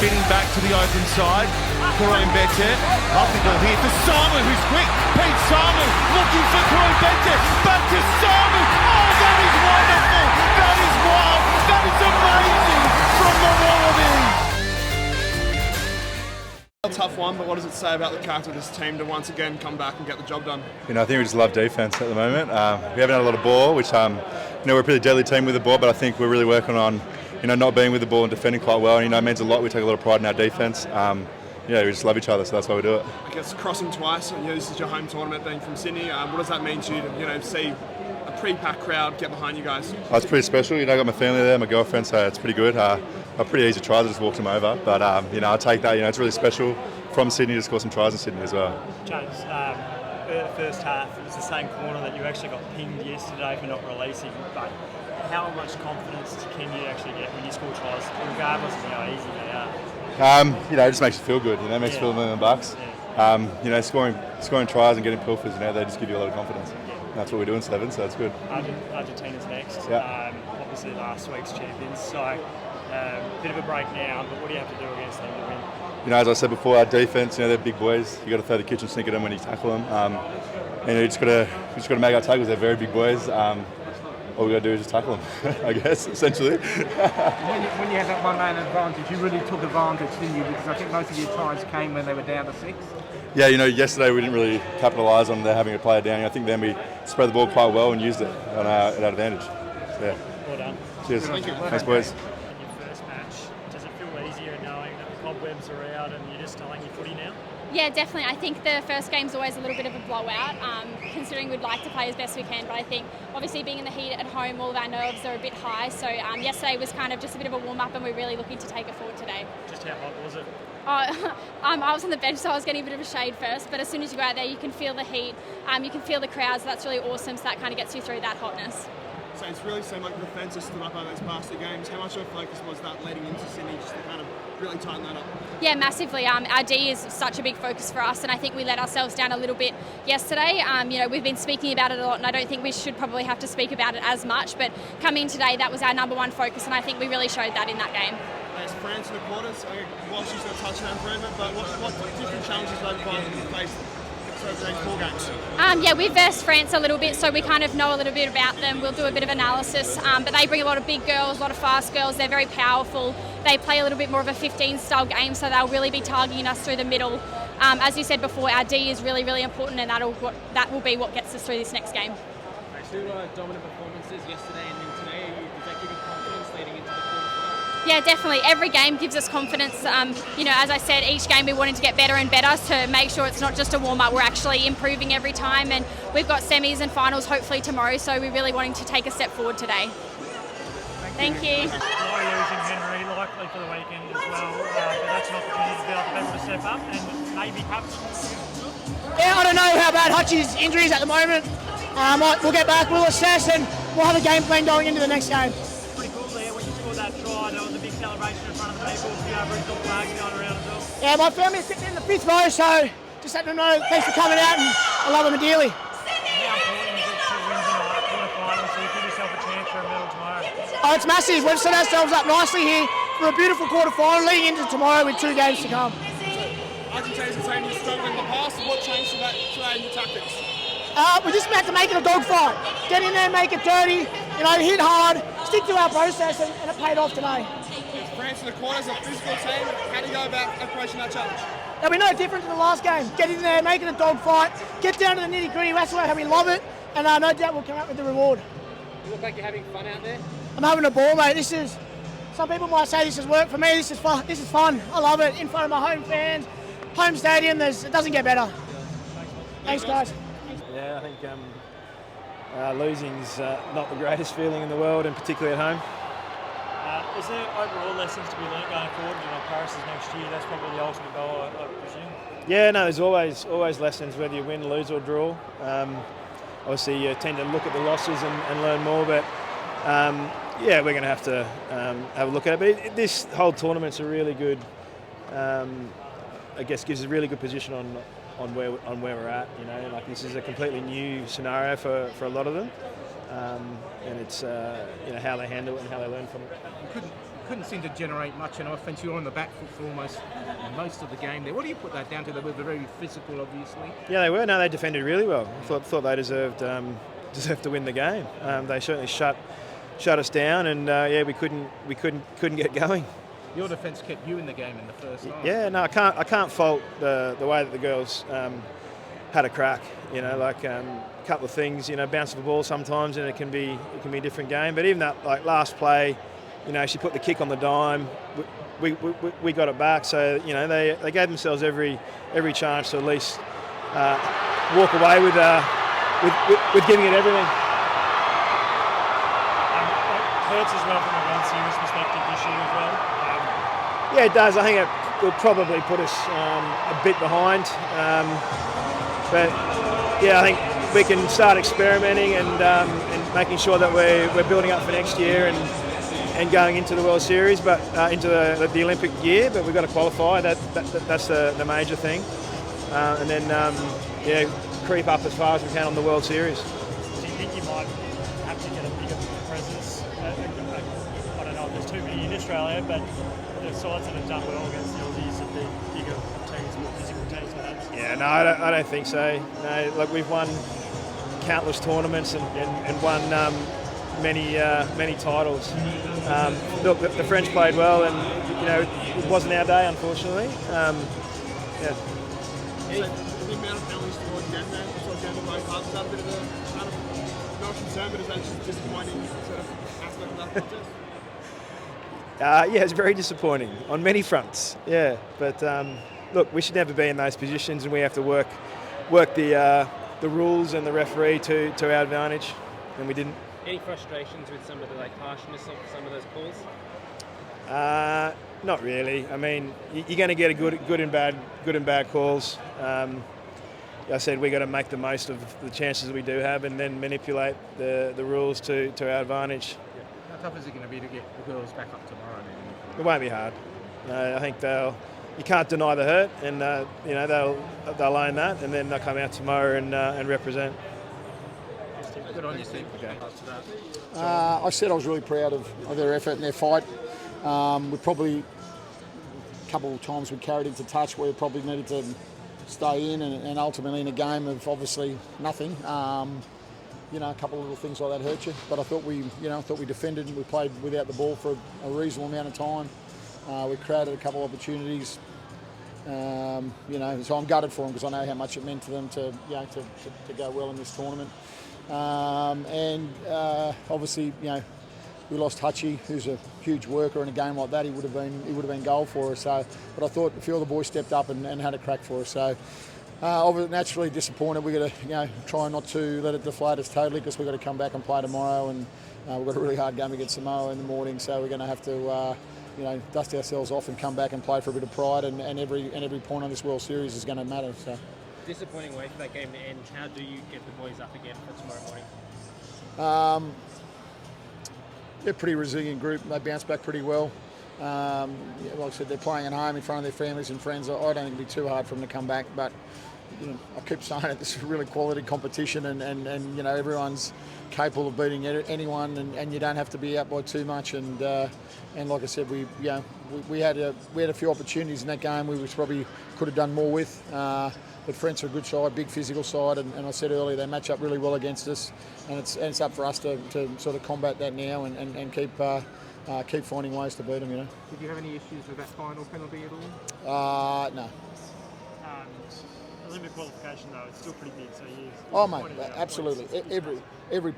spinning back to the open side. Bete, lovely ball here for Samu, who's quick. Pete Samu looking for Bete, back to Samu. Oh, that is wonderful. That is wild. That is amazing from the Wallabies. A tough one, but what does it say about the character of this team to once again come back and get the job done? I think we just love defence at the moment. We haven't had a lot of ball, which we're a pretty deadly team with the ball, but I think we're really working on not being with the ball and defending quite well. And it means a lot. We take a lot of pride in our defence. We just love each other, so that's why we do it. I guess crossing twice, this is your home tournament, being from Sydney. What does that mean to you to see a pre-packed crowd get behind you guys? Oh, it's pretty special. I got my family there, my girlfriend, so it's pretty good. A pretty easy try, I just walked them over. But I'll take that. It's really special from Sydney to score some tries in Sydney as well. James, the first half, it was the same corner that you actually got pinged yesterday for not releasing. But how much confidence can you actually get when you score tries, regardless of how easy they are? It just makes you feel good. It makes you feel $1 million bucks. Yeah. Scoring tries and getting pilfers, they just give you a lot of confidence. Yeah. That's what we do in Sevens, so that's good. Argentina's next. Yeah. Obviously last week's champions, so bit of a break now. But what do you have to do against them to win? As I said before, our defence, they're big boys. You got to throw the kitchen sink at them when you tackle them. You just got to make our tackles. They're very big boys. All we got to do is just tackle them, I guess, essentially. When you had that one-man advantage, you really took advantage, didn't you? Because I think most of your tries came when they were down to 6. Yeah, yesterday we didn't really capitalise on having a player down. I think then we spread the ball quite well and used it at our advantage. So, yeah. Well done. Cheers. Thank you. Thanks, boys. In your first match, does it feel easier knowing that the cobwebs are out and you're just starting your footy now? Yeah, definitely. I think the first game's always a little bit of a blowout, considering we'd like to play as best we can. But I think, obviously, being in the heat at home, all of our nerves are a bit high. So yesterday was kind of just a bit of a warm-up, and we're really looking to take it forward today. Just how hot was it? I was on the bench, so I was getting a bit of a shade first. But as soon as you go out there, you can feel the heat, you can feel the crowds. So that's really awesome. So that kind of gets you through that hotness. So it's really seemed like the defence has stood up over those past 2 games. How much of a focus was that leading into Sydney, just to kind of really tighten that up? Yeah, massively. Our D is such a big focus for us, and I think we let ourselves down a little bit yesterday. We've been speaking about it a lot, and I don't think we should probably have to speak about it as much. But coming in today, that was our number one focus, and I think we really showed that in that game. There's France in the quarters. Walsh is a touchdown improvement, but what different challenges have you faced? We've versed France a little bit, so we kind of know a little bit about them. We'll do a bit of analysis, but they bring a lot of big girls, a lot of fast girls. They're very powerful. They play a little bit more of a 15-style game, so they'll really be targeting us through the middle. As you said before, our D is really, really important, and that will be what gets us through this next game. Two dominant performances yesterday and then today. Does that give you confidence leading into the quarterfinal? Yeah, definitely. Every game gives us confidence. As I said, each game we wanted to get better and better to make sure it's not just a warm-up. We're actually improving every time, and we've got semis and finals hopefully tomorrow, so we're really wanting to take a step forward today. Thank you. Why losing Henry, likely for the weekend as well, but that's an opportunity to be able to step up and maybe perhaps. Yeah, I don't know how bad Hutchie's injury is at the moment. We'll get back, we'll assess, and we'll have a game plan going into the next game. Pretty cool there when you scored that try. There was a big celebration in front of the people, a few Aboriginal flags going around as well. Yeah, my family's sitting in the 5th row, so just let them know thanks for coming out, and I love them dearly. How important is it to win tonight, quarterfinal, so you give yourself a chance for a medal tomorrow? Oh, it's massive. We've set ourselves up nicely here for a beautiful quarter-final leading into tomorrow with 2 games to come. Argentina's a team you've struggled in the past. What changed today in your tactics? We just had to make it a dogfight. Get in there, make it dirty, hit hard, stick to our process, and it paid off today. France in the quarters, a physical team. How do you go about approaching that challenge? It'll be no different to the last game. Get in there, make it a dogfight, get down to the nitty-gritty. That's how we love it, and no doubt we'll come out with the reward. You look like you're having fun out there. I'm having a ball, mate. Some people might say this is work. For me, this is fun. I love it. In front of my home fans, home stadium, it doesn't get better. Thanks, guys. Yeah, I think losing's not the greatest feeling in the world, and particularly at home. Is there overall lessons to be learnt going forward? Paris is next year. That's probably the ultimate goal, I presume. Yeah, no, there's always lessons, whether you win, lose, or draw. Obviously, you tend to look at the losses and learn more, but we're going to have to have a look at it. But this whole tournament's a really good, I guess, gives us a really good position on where we're at. This is a completely new scenario for a lot of them, and it's how they handle it and how they learn from it. You couldn't seem to generate much in offence. You were on the back foot for almost most of the game there. What do you put that down to? They were very physical, obviously. Yeah, they were. No, they defended really well. I thought they deserved to win the game. They certainly shut us down, and we couldn't get going. Your defence kept you in the game in the first half. Yeah, no, I can't fault the way that the girls had a crack. You know, like a couple of things. You know, bounce the ball sometimes, and it can be a different game. But even that last play, you know, she put the kick on the dime. We got it back. So you know, they gave themselves every chance to at least walk away with giving it everything. Hurts as well from a run series perspective this year as well. Yeah, it does. I think it will probably put us a bit behind. But yeah, I think we can start experimenting and making sure that we're building up for next year and going into the World Series, but into the Olympic year. But we've got to qualify. That's the major thing. And then creep up as far as we can on the World Series. Do you think you might have to get a bigger presence? I don't know if there's too many in Australia, but the sides that have done well against the Aussies have been bigger teams, more physical teams perhaps. Yeah, no, I don't think so. No, like we've won countless tournaments and won many titles. Look, the French played well, and you know it wasn't our day, unfortunately. Yeah. So the amount of penalties towards Denver, towards Denver both halves, is that a bit of a kind of not concern, but is that just disappointing sort of aspect of that contest? Yeah, it's very disappointing on many fronts. Yeah, but look, we should never be in those positions, and we have to work the rules and the referee to our advantage, and we didn't. Any frustrations with some of the harshness of some of those calls? Not really. I mean, you're going to get a good and bad calls. I said we got to make the most of the chances we do have, and then manipulate the rules to our advantage. How tough is it going to be to get the girls back up tomorrow? It won't be hard. I think you can't deny the hurt, and they'll own that, and then they'll come out tomorrow and represent. Good on you, Steve. Okay. I said I was really proud of their effort and their fight. We probably a couple of times we carried into touch where we probably needed to stay in, and ultimately in a game of obviously nothing. A couple of little things like that hurt you. But I thought we defended and we played without the ball for a reasonable amount of time. We created a couple of opportunities. So I'm gutted for them because I know how much it meant to them to go well in this tournament. Obviously, we lost Hutchie, who's a huge worker in a game like that. He would have been goal for us. So, but I thought a few of the boys stepped up and had a crack for us. So, obviously, naturally disappointed. We've got to try not to let it deflate us totally because we've got to come back and play tomorrow, and we've got a really hard game against Samoa in the morning. So we're going to have to dust ourselves off and come back and play for a bit of pride. And every point on this World Series is going to matter. So. Disappointing way for that game to end. How do you get the boys up again for tomorrow morning? They're a pretty resilient group. They bounce back pretty well. Like I said, they're playing at home in front of their families and friends. I don't think it'll be too hard for them to come back. But I keep saying it. This is a really quality competition, and everyone's capable of beating anyone, and you don't have to be out by too much. And like I said, we had a few opportunities in that game we probably could have done more with. But French are a good side, big physical side, and I said earlier they match up really well against us, and it's up for us to sort of combat that now and keep finding ways to beat them. Did you have any issues with that final penalty at all? No. Olympic qualification though, it's still pretty big. So oh mate, absolutely. Every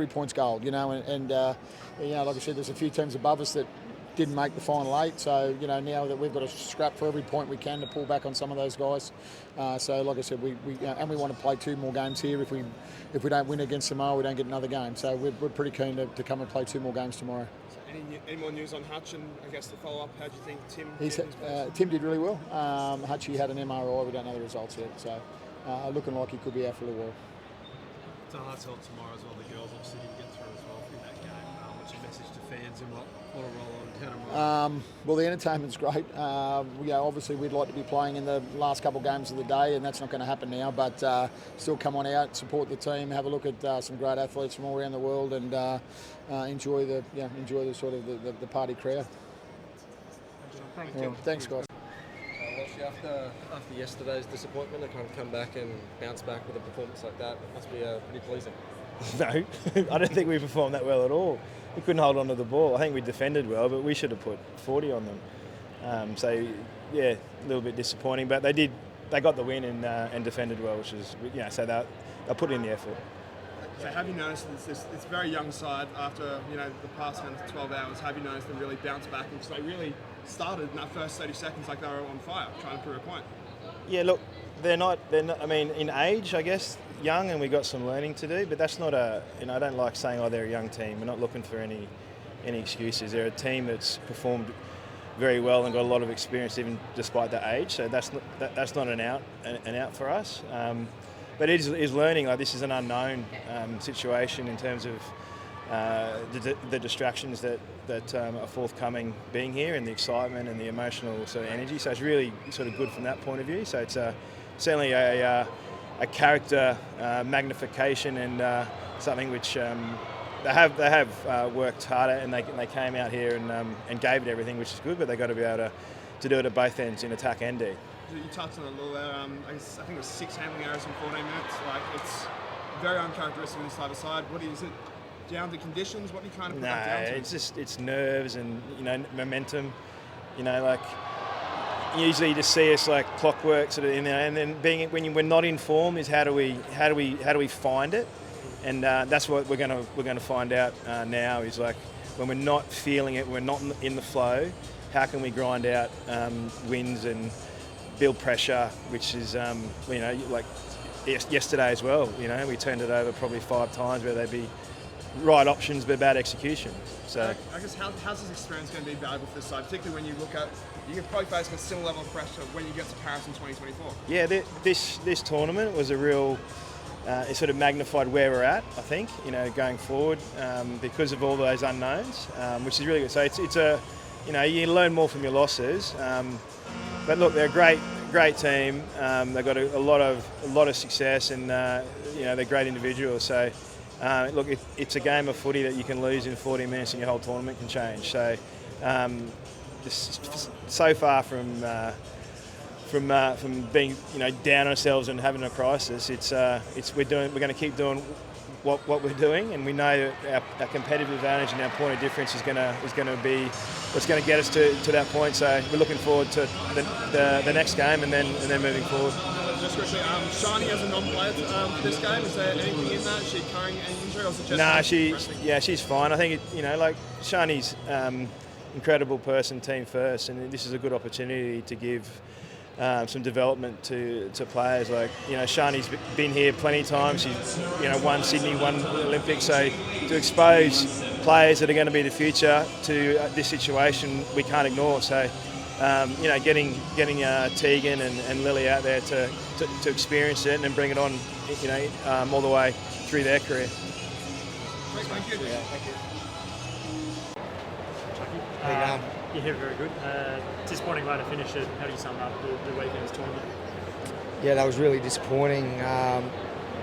point's gold. And like I said, there's a few teams above us that didn't make the final 8, so now that we've got to scrap for every point we can to pull back on some of those guys. So like I said, we want to play 2 more games here. If we don't win against Samoa, we don't get another game. So we're pretty keen to come and play 2 more games tomorrow. So any more news on Hutch, and I guess to follow up, how do you think Tim? Tim did really well. Hutchie had an MRI. We don't know the results yet, so looking like he could be out for a little while. So that's all tomorrow as well. The girls obviously didn't get through as well in that game. What's your message to fans and what a role on town? Well, the entertainment's great. Obviously we'd like to be playing in the last couple of games of the day, and that's not going to happen now. But still, come on out, support the team, have a look at some great athletes from all around the world, and enjoy the sort of the party crowd. Thanks, guys. Walsh, after yesterday's disappointment, to kind of come back and bounce back with a performance like that, it must be pretty pleasing. No, I don't think we performed that well at all. We couldn't hold on to the ball. I think we defended well, but we should have put 40 on them. So, yeah, a little bit disappointing, but they did. They got the win and defended well, which is, so they put in the effort. So have you noticed this very young side after the past 12 hours? Have you noticed them really bounce back? Because they really started in that first 30 seconds like they were on fire, trying to prove a point. Yeah, look, they're not. I mean, in age, I guess, young, and we got some learning to do. But that's not I don't like saying, they're a young team. We're not looking for any excuses. They're a team that's performed very well and got a lot of experience, even despite their age. So that's not an out for us. But it is learning. Like, this is an unknown situation in terms of the distractions that are forthcoming being here, and the excitement and the emotional sort of energy. So it's really sort of good from that point of view. So it's certainly a character magnification, and something which they have worked harder, and they came out here and gave it everything, which is good. But they've got to be able to do it at both ends, in attack and D. You touched on it a little there. I think it was 6 handling errors in 14 minutes. Like, it's very uncharacteristic of this type of side. Is it down to conditions? What do you kind of put that down to? It's nerves and momentum. Usually you just see us like clockwork sort of in there, and then when we're not in form is how do we find it, and that's what we're going to find out now. Is like, when we're not feeling it, we're not in the flow. How can we grind out wins and build pressure, which is, like yesterday as well. We turned it over probably 5 times where they'd be right options but bad execution. So I guess how's this experience going to be valuable for this side, particularly when you look at, you can probably face a similar level of pressure when you get to Paris in 2024. Yeah, this tournament was a real, it sort of magnified where we're at, I think, going forward, because of all those unknowns, which is really good. So it's a, you learn more from your losses. But look, they're a great team. They've got a lot of success, and they're great individuals. So look, it's a game of footy that you can lose in 40 minutes, and your whole tournament can change. So so far from being down ourselves and having a crisis, we're going to keep doing what we're doing, and we know that our competitive advantage and our point of difference is going to be what's going to get us to that point. So we're looking forward to the next game, and then moving forward. Just quickly, Shani as a non-player for this game, is there anything in that? Is she carrying any injury, or is it just she's fine. I think Shani's incredible person, team first, and this is a good opportunity to give some development to players. Like, Shani's been here plenty of times. She's won Sydney, won Olympics. So to expose players that are going to be the future to this situation, we can't ignore. So getting Tegan and Lily out there to experience it and then bring it on, all the way through their career. Thank you. Yeah, thank you. Yeah, very good. Disappointing way to finish it. How do you sum up the weekend's tournament? Yeah, that was really disappointing.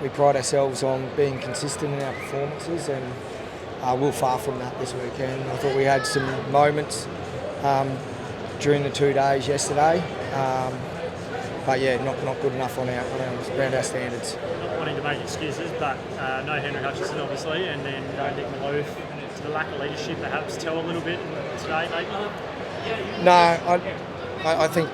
We pride ourselves on being consistent in our performances, and we're far from that this weekend. I thought we had some moments during the 2 days yesterday, but yeah, not good enough around our standards. Not wanting to make excuses, but no Henry Hutchinson obviously, and then no Nick Maloof. The lack of leadership perhaps tell a little bit today, maybe? No, I think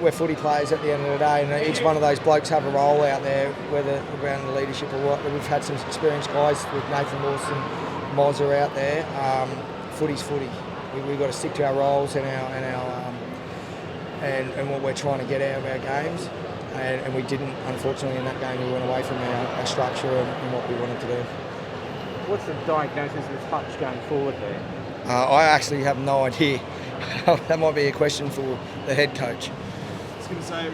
we're footy players at the end of the day, and each one of those blokes have a role out there, whether around the leadership or what. We've had some experienced guys with Nathan Lawson, Moz are out there. Footy's footy. We've got to stick to our roles and and what we're trying to get out of our games, and we didn't, unfortunately, in that game. We went away from our structure and what we wanted to do. What's the diagnosis of Hutch going forward there? I actually have no idea. That might be a question for the head coach. I was going to say,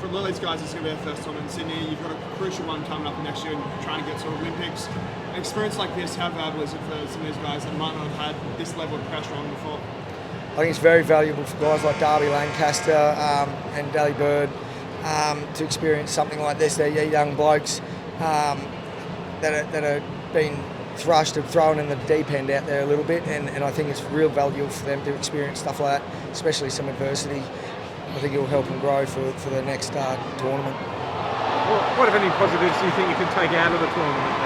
for Lily's guys, it's going to be their first time in Sydney. You've got a crucial one coming up next year and trying to get to Olympics. An experience like this, how valuable is it for some of these guys that might not have had this level of pressure on before? I think it's very valuable for guys like Darby Lancaster and Dally Bird to experience something like this. They're young blokes that are been thrust of throwing in the deep end out there a little bit, and I think it's real valuable for them to experience stuff like that, especially some adversity. I think it will help them grow for the next tournament. What, if any, positives do you think you can take out of the tournament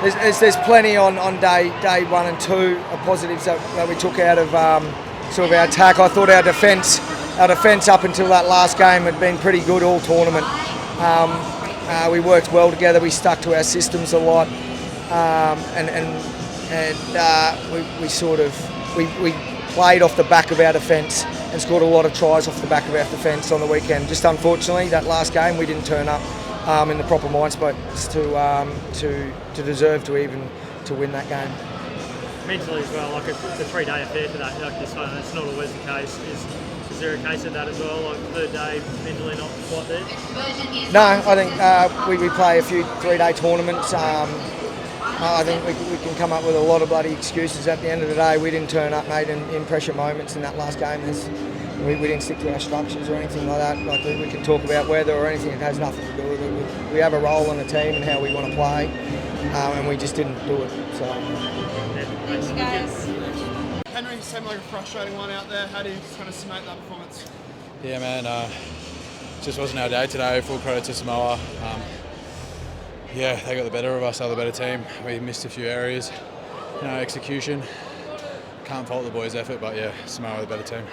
then? There's plenty on day 1 and 2 of positives that we took out of sort of our attack. I thought our defence up until that last game had been pretty good all tournament. We worked well together. We stuck to our systems a lot, we played off the back of our defence and scored a lot of tries off the back of our defence on the weekend. Just unfortunately, that last game we didn't turn up in the proper mind spots to deserve to win that game. Mentally as well, like it's a 3-day affair today, like this one, it's not always the case. Is there a case of that as well, like third day mentally not quite there? No, I think we play a few 3-day tournaments. I think we can come up with a lot of bloody excuses at the end of the day. We didn't turn up, mate, in pressure moments in that last game. We didn't stick to our structures or anything like that. Like we can talk about weather or anything. It has nothing to do with it. We have a role on the team and how we want to play, and we just didn't do it. So. Thanks, guys. Henry seemed like a frustrating one out there. How do you kind of summate that performance? Yeah, man. Just wasn't our day today. Full credit to Samoa. Yeah, they got the better of us. They're the better team. We missed a few areas. Execution. Can't fault the boys' effort, but yeah, Samoa are the better team.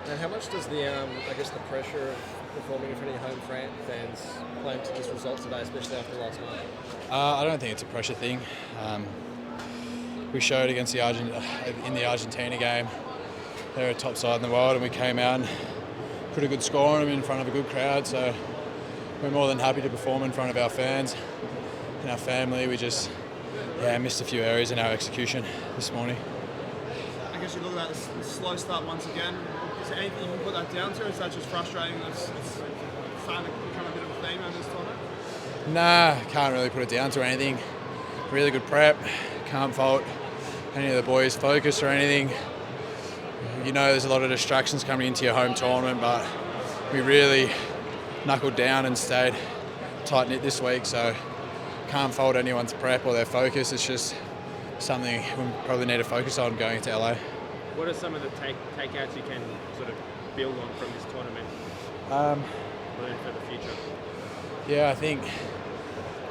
And how much does the pressure of performing in front of your home fans play into this result today, especially after last night? I don't think it's a pressure thing. We showed against in the Argentina game. They're a top side in the world, and we came out and put a good score on them in front of a good crowd. So we're more than happy to perform in front of our fans and our family. We just missed a few areas in our execution this morning. I guess you look at that slow start once again. Is there anything you can put that down to, or is that just frustrating? It's starting to become a bit of a theme on this tournament? Nah, can't really put it down to anything. Really good prep. Can't fault any of the boys' focus or anything. There's a lot of distractions coming into your home tournament, but we really knuckled down and stayed tight-knit this week, so can't fault anyone's prep or their focus. It's just something we probably need to focus on going into LA. What are some of the takeouts you can sort of build on from this tournament? Learn for the future? Yeah, I think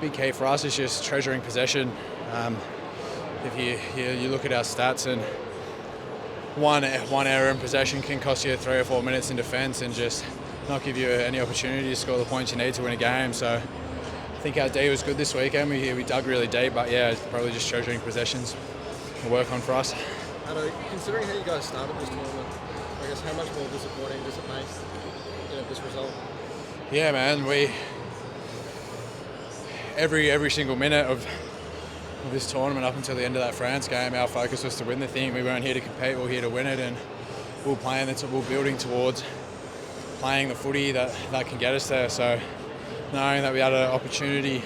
big key for us is just treasuring possession. If you look at our stats, and one error in possession can cost you 3 or 4 minutes in defence and just not give you any opportunity to score the points you need to win a game. So I think our D was good this weekend. We dug really deep, but yeah, it's probably just treasuring possessions will work on for us. Ando, considering how you guys started this tournament, I guess how much more disappointing does it make this result? Yeah, man, we every single minute of this tournament up until the end of that France game, our focus was to win the thing. We weren't here to compete, we were here to win it, and we were building towards playing the footy that can get us there. So knowing that we had an opportunity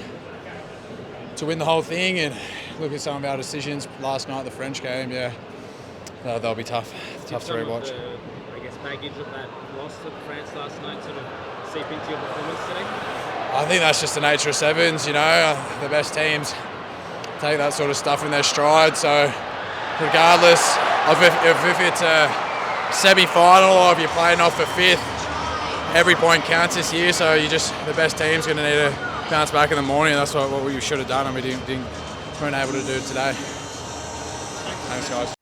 to win the whole thing, and look at some of our decisions last night, the French game, they'll be tough to rewatch. I guess baggage of that loss to France last night sort of seep into your performance today? I think that's just the nature of sevens, the best teams take that sort of stuff in their stride. So regardless of if it's a semi-final or if you're playing off for 5th, every point counts this year. So the best team's going to need to bounce back in the morning. That's what we should have done, and we weren't able to do today. Thanks, guys.